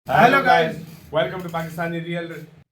Hello guys, welcome to Pakistani real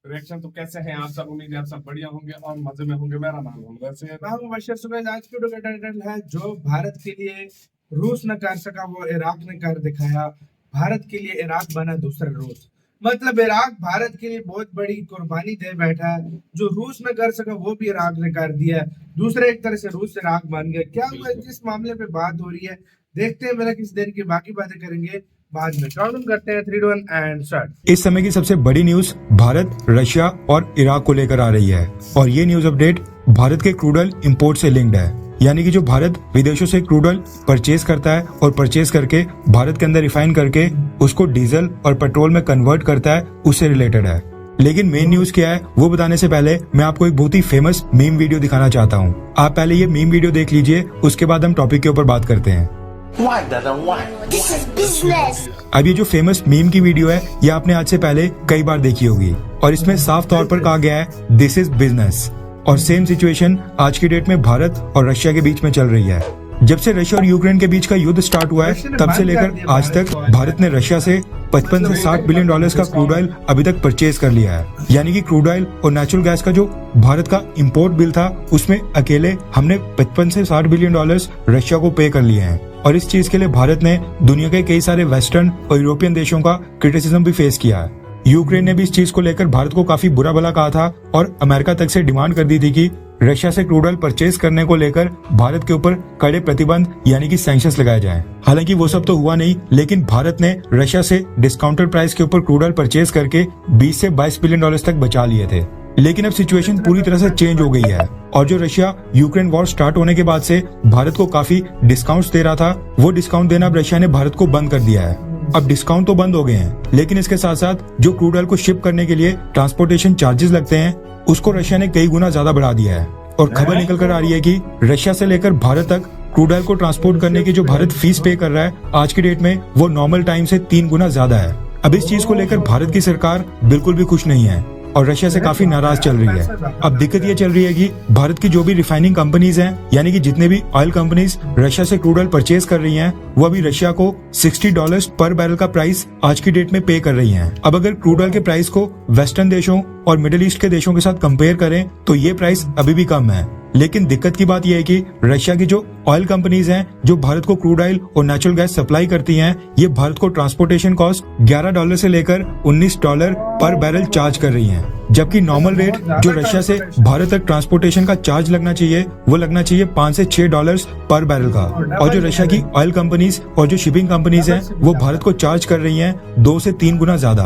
reaction. तो कैसे हैं आप सब? उम्मीद है आप सब बढ़िया होंगे और मजे में होंगे। मेरा नाम मोहम्मद से मैं हूं बशीर सुबह। आज की वीडियो का टाइटल है जो भारत के लिए रूस न कर सका वो इराक ने कर दिखाया। भारत के लिए इराक बना दूसरा रूस। मतलब इराक भारत के लिए बहुत बड़ी कुर्बानी दे बैठा है। जो रूस न कर सका वो भी इराक ने कर दिया। दूसरे एक तरह से रूस इराक बन गया। क्या हुआ जिस मामले पे बात हो रही है, देखते हैं। मेरा किस देर की बाकी बातें करेंगे बाद में। काउंट करते हैं 3 2 1 एंड स्टार्ट। इस समय की सबसे बड़ी न्यूज भारत, रशिया और इराक को लेकर आ रही है और ये न्यूज अपडेट भारत के क्रूड ऑयल इंपोर्ट से लिंक्ड है। यानी कि जो भारत विदेशों से क्रूड ऑयल परचेज करता है और परचेज करके भारत के अंदर रिफाइन करके उसको डीजल और पेट्रोल में कन्वर्ट करता है, उससे रिलेटेड है। लेकिन मेन न्यूज क्या है वो बताने से पहले मैं आपको एक बहुत ही फेमस मीम वीडियो दिखाना चाहता हूँ। आप पहले ये मीम वीडियो देख लीजिए, उसके बाद हम टॉपिक के ऊपर बात करते हैं। Why, Dada? Why? This is business. अब ये जो फेमस मीम की वीडियो है ये आपने आज से पहले कई बार देखी होगी और इसमें साफ तौर पर कहा गया है दिस इज बिजनेस। और सेम सिचुएशन आज की डेट में भारत और रशिया के बीच में चल रही है। जब से रशिया और यूक्रेन के बीच का युद्ध स्टार्ट हुआ है तब से लेकर आज तक भारत ने रशिया से 55 से 60 बिलियन डॉलर्स का क्रूड ऑयल अभी तक परचेज कर लिया है। यानी कि क्रूड ऑयल और नेचुरल गैस का जो भारत का इंपोर्ट बिल था उसमें अकेले हमने 55 से 60 बिलियन डॉलर्स रशिया को पे कर लिए हैं। और इस चीज के लिए भारत ने दुनिया के कई सारे वेस्टर्न और यूरोपियन देशों का क्रिटिसिज्म भी फेस किया है। यूक्रेन ने भी इस चीज को लेकर भारत को काफी बुरा भला कहा था और अमेरिका तक से डिमांड कर दी थी कि रशिया से क्रूड ऑयल परचेज करने को लेकर भारत के ऊपर कड़े प्रतिबंध यानी कि सैंक्शंस लगाए जाएं। हालांकि वो सब तो हुआ नहीं, लेकिन भारत ने रशिया से डिस्काउंटेड प्राइस के ऊपर क्रूड ऑयल परचेज करके 20 से 22 बिलियन डॉलर्स तक बचा लिए थे। लेकिन अब सिचुएशन पूरी तरह से चेंज हो गई है और जो रशिया यूक्रेन वॉर स्टार्ट होने के बाद से भारत को काफी डिस्काउंट्स दे रहा था, वो डिस्काउंट देना अब रशिया ने भारत को बंद कर दिया है। अब डिस्काउंट तो बंद हो गए हैं, लेकिन इसके साथ साथ जो क्रूड ऑयल को शिप करने के लिए ट्रांसपोर्टेशन चार्जेस लगते हैं उसको रशिया ने कई गुना ज्यादा बढ़ा दिया है। और खबर निकल कर आ रही है कि रशिया से लेकर भारत तक क्रूड ऑयल को ट्रांसपोर्ट करने की जो भारत फीस पे कर रहा है आज की डेट में वो नॉर्मल टाइम से 3 गुना ज्यादा है। अब इस चीज को लेकर भारत की सरकार बिल्कुल भी खुश नहीं है और रशिया से काफी नाराज चल रही है। अब दिक्कत ये चल रही है कि भारत की जो भी रिफाइनिंग कंपनीज हैं, यानी कि जितने भी ऑयल कंपनीज रशिया से क्रूड ऑयल परचेज कर रही हैं, वो अभी रशिया को $60 पर बैरल का प्राइस आज की डेट में पे कर रही हैं। अब अगर क्रूड ऑयल के प्राइस को वेस्टर्न देशों और मिडिल ईस्ट के देशों के साथ कंपेयर करें तो ये प्राइस अभी भी कम है। लेकिन दिक्कत की बात यह है कि रशिया की जो ऑयल कंपनीज हैं जो भारत को क्रूड ऑयल और नेचुरल गैस सप्लाई करती हैं, ये भारत को ट्रांसपोर्टेशन कॉस्ट $11 से लेकर $19 पर बैरल चार्ज कर रही हैं। जबकि नॉर्मल रेट जो रशिया से भारत तक ट्रांसपोर्टेशन का चार्ज लगना चाहिए वो लगना चाहिए $5 से $6 पर बैरल का। और जो रशिया की ऑयल कंपनीज और जो शिपिंग कंपनीज हैं वो भारत को चार्ज कर रही हैं 2 से 3 गुना ज्यादा।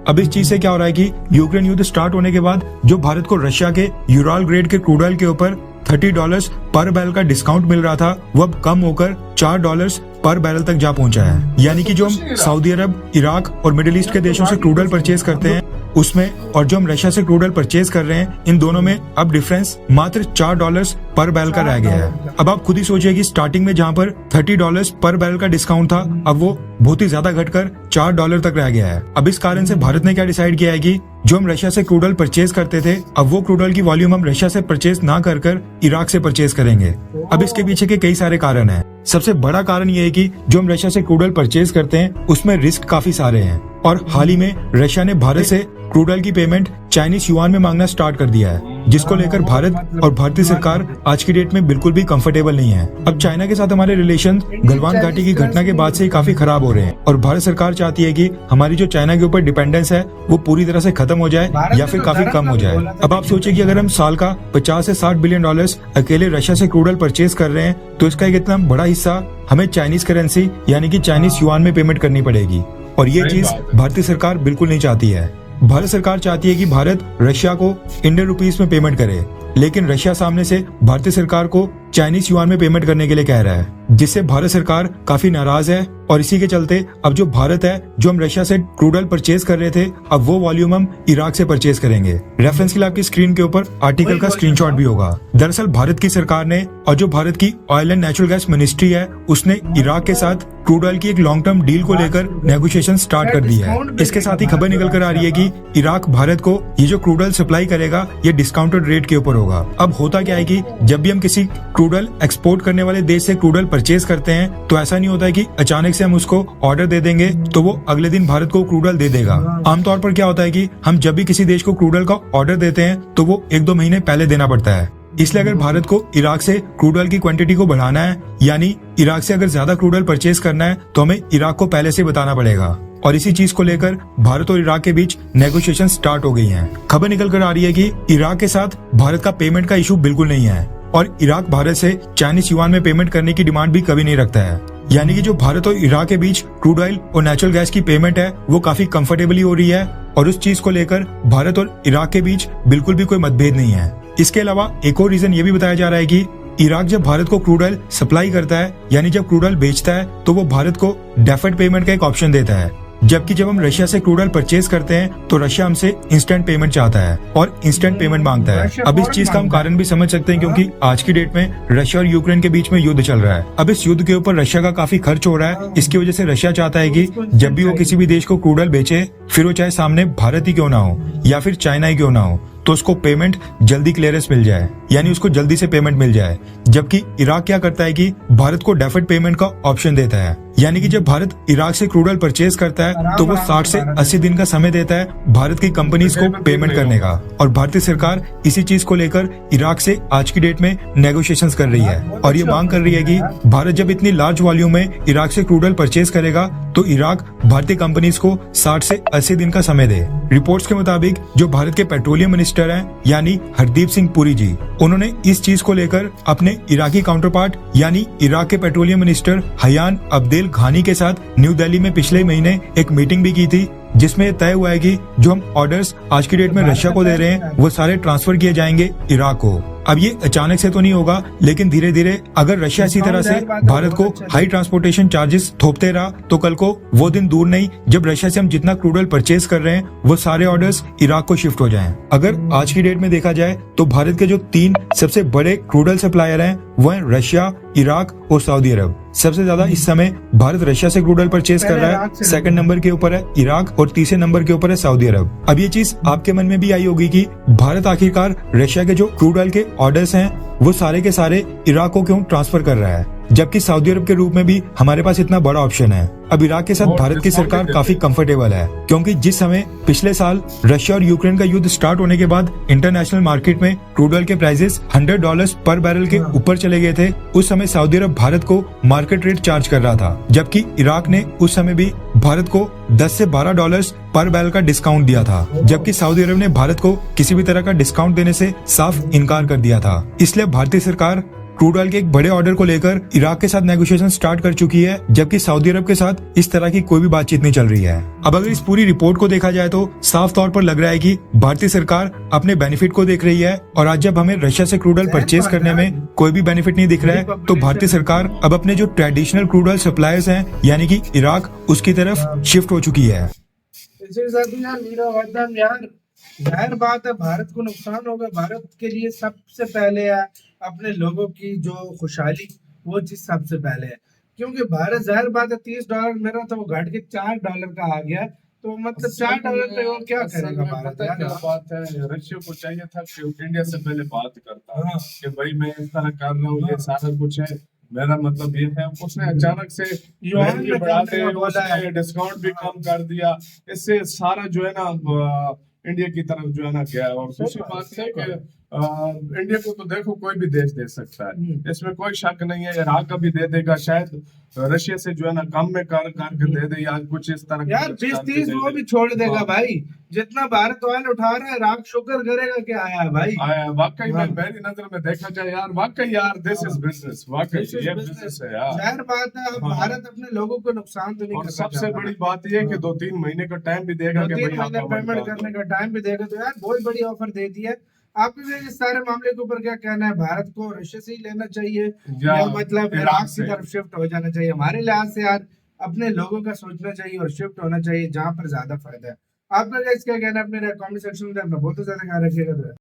अब इस चीज से क्या हो रहा है कि यूक्रेन युद्ध स्टार्ट होने के बाद जो भारत को रशिया के यूराल ग्रेड के क्रूड ऑयल के ऊपर $30 पर बैरल का डिस्काउंट मिल रहा था, वो अब कम होकर $4 पर बैरल तक जा पहुंचा है। यानी कि जो हम सऊदी अरब, इराक और मिडिल ईस्ट के देशों से क्रूड ऑयल परचेज करते हैं उसमें और जो हम रशिया से क्रूड ऑयल परचेज कर रहे हैं, इन दोनों में अब डिफरेंस मात्र $4 पर बैरल का रह गया है। अब आप खुद ही सोचिए कि स्टार्टिंग में जहां पर $30 पर बैरल का डिस्काउंट था, अब वो बहुत ही ज्यादा घटकर $4 तक रह गया है। अब इस कारण से भारत ने क्या डिसाइड किया है कि जो हम रशिया से क्रूड ऑयल परचेज करते थे, अब वो क्रूड ऑयल की वॉल्यूम हम रशिया से परचेज ना कर इराक से परचेज करेंगे। अब इसके पीछे के कई सारे कारण हैं। सबसे बड़ा कारण ये है कि जो हम रशिया से क्रूड ऑयल परचेज करते हैं उसमें रिस्क काफी सारे हैं और हाल ही में रशिया ने भारत से क्रूड ऑयल की पेमेंट चाइनीज युआन में मांगना स्टार्ट कर दिया है, जिसको लेकर भारत और भारतीय सरकार आज की डेट में बिल्कुल भी कंफर्टेबल नहीं है। अब चाइना के साथ हमारे रिलेशन गलवान घाटी की घटना के बाद से ही काफी खराब हो रहे हैं और भारत सरकार चाहती है कि हमारी जो चाइना के ऊपर डिपेंडेंस है वो पूरी तरह से खत्म हो जाए या फिर काफी कम हो जाए। अब आप सोचिए कि अगर हम साल का 50 से 60 बिलियन डॉलर्स अकेले रशिया से क्रूड ऑयल परचेज कर रहे हैं तो इसका एक इतना बड़ा हिस्सा हमें चाइनीज करेंसी यानी कि चाइनीज युआन में पेमेंट करनी पड़ेगी और ये चीज भारतीय सरकार बिल्कुल नहीं चाहती है। भारत सरकार चाहती है कि भारत रशिया को इंडियन रुपीस में पेमेंट करे, लेकिन रशिया सामने से भारतीय सरकार को चाइनीज युआन में पेमेंट करने के लिए कह रहा है, जिससे भारत सरकार काफी नाराज है। और इसी के चलते अब जो भारत है, जो हम रशिया से क्रूड ऑयल परचेज कर रहे थे, अब वो वॉल्यूम हम इराक से परचेज करेंगे। रेफरेंस के लिए आपकी स्क्रीन के ऊपर आर्टिकल का स्क्रीनशॉट भी होगा। दरअसल भारत की सरकार ने और जो भारत की oil and natural gas ministry है उसने इराक के साथ क्रूड ऑयल की एक लॉन्ग टर्म डील को लेकर नेगोशिएशन स्टार्ट कर दी है। इसके साथ ही खबर निकल कर आ रही है कि इराक भारत को ये जो क्रूड ऑयल सप्लाई करेगा ये डिस्काउंटेड रेट के ऊपर होगा। होगा। अब होता क्या है कि जब भी हम किसी क्रूड ऑयल एक्सपोर्ट करने वाले देश से क्रूड ऑयल परचेज करते हैं तो ऐसा नहीं होता है कि अचानक से हम उसको ऑर्डर दे देंगे तो वो अगले दिन भारत को क्रूड ऑयल दे देगा। आमतौर पर क्या होता है कि हम जब भी किसी देश को क्रूड ऑयल का ऑर्डर देते हैं तो वो 1-2 महीने पहले देना पड़ता है। इसलिए अगर भारत को इराक से क्रूड ऑयल की क्वांटिटी को बढ़ाना है, यानी इराक से अगर ज्यादा क्रूड ऑयल परचेज करना है, तो हमें इराक को पहले से बताना पड़ेगा। और इसी चीज को लेकर भारत और इराक के बीच नेगोशिएशन स्टार्ट हो गई हैं। खबर निकल कर आ रही है कि इराक के साथ भारत का पेमेंट का इशू बिल्कुल नहीं है और इराक भारत से चाइनीज युआन में पेमेंट करने की डिमांड भी कभी नहीं रखता है। यानी कि जो भारत और इराक के बीच क्रूड ऑयल और नेचुरल गैस की पेमेंट है वो काफी कंफर्टेबली हो रही है और उस चीज को लेकर भारत और इराक के बीच बिल्कुल भी कोई मतभेद नहीं है। इसके अलावा एक और रीजन ये भी बताया जा रहा है कि इराक जब भारत को क्रूड ऑयल सप्लाई करता है, यानी जब क्रूड ऑयल बेचता है, तो वो भारत को डेफर्ड पेमेंट का एक ऑप्शन देता है। जबकि जब हम रशिया से क्रूड ऑयल परचेज करते हैं तो रशिया हमसे इंस्टेंट पेमेंट चाहता है और इंस्टेंट पेमेंट मांगता है। अब इस चीज का हम कारण भी समझ सकते हैं क्योंकि आज की डेट में रशिया और यूक्रेन के बीच में युद्ध चल रहा है। अब इस युद्ध के ऊपर रशिया का काफी खर्च हो रहा है। इसकी वजह से रशिया चाहता है कि जब भी वो किसी भी देश को क्रूड ऑयल बेचे, फिर वो चाहे सामने भारत ही क्यों ना हो या फिर चाइना ही क्यों ना हो, तो उसको पेमेंट जल्दी क्लियरेंस मिल जाए, यानी उसको जल्दी से पेमेंट मिल जाए। जबकि इराक क्या करता है कि भारत को डेफर्ड पेमेंट का ऑप्शन देता है, यानी कि जब भारत इराक से क्रूड ऑयल परचेज करता है तो वो 60 से 80 दिन का समय देता है भारत की कंपनीज को पेमेंट करने का। और भारतीय सरकार इसी चीज को लेकर इराक से आज की डेट में नेगोशिएशंस कर रही है और ये मांग कर रही है कि भारत जब इतनी लार्ज वॉल्यूम में इराक से क्रूड ऑयल परचेज करेगा तो इराक भारतीय कंपनीज को 60 से 80 दिन का समय दे। रिपोर्ट्स के मुताबिक जो भारत के पेट्रोलियम मिनिस्टर हैं, यानी हरदीप सिंह पुरी जी, उन्होंने इस चीज को लेकर अपने इराकी काउंटर पार्ट यानी इराक के पेट्रोलियम मिनिस्टर हयान अब्देल घानी के साथ न्यू दिल्ली में पिछले महीने एक मीटिंग भी की थी, जिसमें तय हुआ है कि जो हम ऑर्डर्स आज की डेट में रशिया को दे रहे हैं वो सारे ट्रांसफर किए जाएंगे इराक को। अब ये अचानक से तो नहीं होगा, लेकिन धीरे धीरे अगर रशिया इसी तरह से भारत को हाई ट्रांसपोर्टेशन चार्जेस थोपते रहा तो कल को वो दिन दूर नहीं जब रशिया से हम जितना क्रूड ऑयल परचेज कर रहे हैं वो सारे ऑर्डर्स इराक को शिफ्ट हो जाएं। अगर आज की डेट में देखा जाए तो भारत के जो 3 सबसे बड़े क्रूड ऑयल सप्लायर हैं वो हैं रशिया, इराक और सऊदी अरब। सबसे ज्यादा इस समय भारत रशिया से क्रूड ऑयल परचेज कर रहा है, सेकंड नंबर के ऊपर है इराक और तीसरे नंबर के ऊपर है सऊदी अरब। अब ये चीज आपके मन में भी आई होगी कि भारत आखिरकार रशिया के जो क्रूड ऑयल के ऑर्डर्स हैं वो सारे के सारे इराक को क्यों ट्रांसफर कर रहा है, जबकि सऊदी अरब के रूप में भी हमारे पास इतना बड़ा ऑप्शन है। अब इराक के साथ भारत की सरकार काफी कंफर्टेबल है क्योंकि जिस समय पिछले साल रशिया और यूक्रेन का युद्ध स्टार्ट होने के बाद इंटरनेशनल मार्केट में क्रूड ऑयल के प्राइसेस $100 पर बैरल के ऊपर चले गए थे, उस समय सऊदी अरब भारत को मार्केट रेट चार्ज कर रहा था, जबकि इराक ने उस समय भी भारत को $10 से $12 पर बैरल का डिस्काउंट दिया था, जबकि सऊदी अरब ने भारत को किसी भी तरह का डिस्काउंट देने से साफ इनकार कर दिया था। इसलिए भारतीय सरकार क्रूड ऑयल के एक बड़े ऑर्डर को लेकर इराक के साथ नेगोशिएशन स्टार्ट कर चुकी है, जबकि सऊदी अरब के साथ इस तरह की कोई भी बातचीत नहीं चल रही है। अब अगर इस पूरी रिपोर्ट को देखा जाए तो साफ तौर पर लग रहा है कि भारतीय सरकार अपने बेनिफिट को देख रही है और आज जब हमें रशिया से क्रूड ऑयल परचेज करने में कोई भी बेनिफिट नहीं दिख रहा है तो भारतीय सरकार अब अपने जो ट्रेडिशनल क्रूड ऑयल सप्लायर्स हैं यानी कि इराक, उसकी तरफ शिफ्ट हो चुकी है। जाहिर बात है भारत को नुकसान होगा। भारत के लिए सबसे पहले है अपने लोगों की जो खुशहाली, वो चीज सबसे पहले है, क्योंकि भारत जाहिर बात है $30 में रहा था, वो घट के $4 का आ गया, तो मतलब $4 पे वो क्या करेगा भारत? क्या बात है, रशिया को चाहिए था कि इंडिया से पहले बात करता कि भाई मैं इस तरह कर रहा हूँ, ये सारा कुछ है, मेरा मतलब ये है। उसने अचानक से डिस्काउंट भी कम कर दिया, इससे सारा जो है ना इंडिया की तरफ जो है ना गया। और दूसरी बात है कि इंडिया को तो देखो कोई भी देश दे सकता है, इसमें कोई शक नहीं है। इराक का भी दे देगा, शायद रशिया से जो है ना कम में करके दे दे या कुछ इस तरह। यार 20-30 वो भी छोड़ देगा भाई, जितना भारत ऑयल उठा रहा है इराक शुक्र करेगा कि आया है भाई, आया वाकई में। मेरी नजर में देखा जाए यार वाकई यार दिस इज बिजनेस, वाकई ये बिजनेस है यार। जाहिर बात है अब भारत अपने लोगों को नुकसान तो नहीं कर सकता। सबसे बड़ी बात ये कि 2-3 महीने का टाइम भी देगा, 2-3 महीने पेमेंट करने का टाइम भी देगा, तो यार बहुत बड़ी ऑफर दे दी है। आपके भी इस सारे मामले के ऊपर क्या कहना है? भारत को रशिया से ही लेना चाहिए या मतलब इराक की तरफ शिफ्ट हो जाना चाहिए? हमारे लिहाज से यार अपने लोगों का सोचना चाहिए और शिफ्ट होना चाहिए जहां पर ज्यादा फायदा है। आपका क्या कहना है? अपने कमेंट सेक्शन में अपना बहुत ज्यादा ख्याल रखिएगा।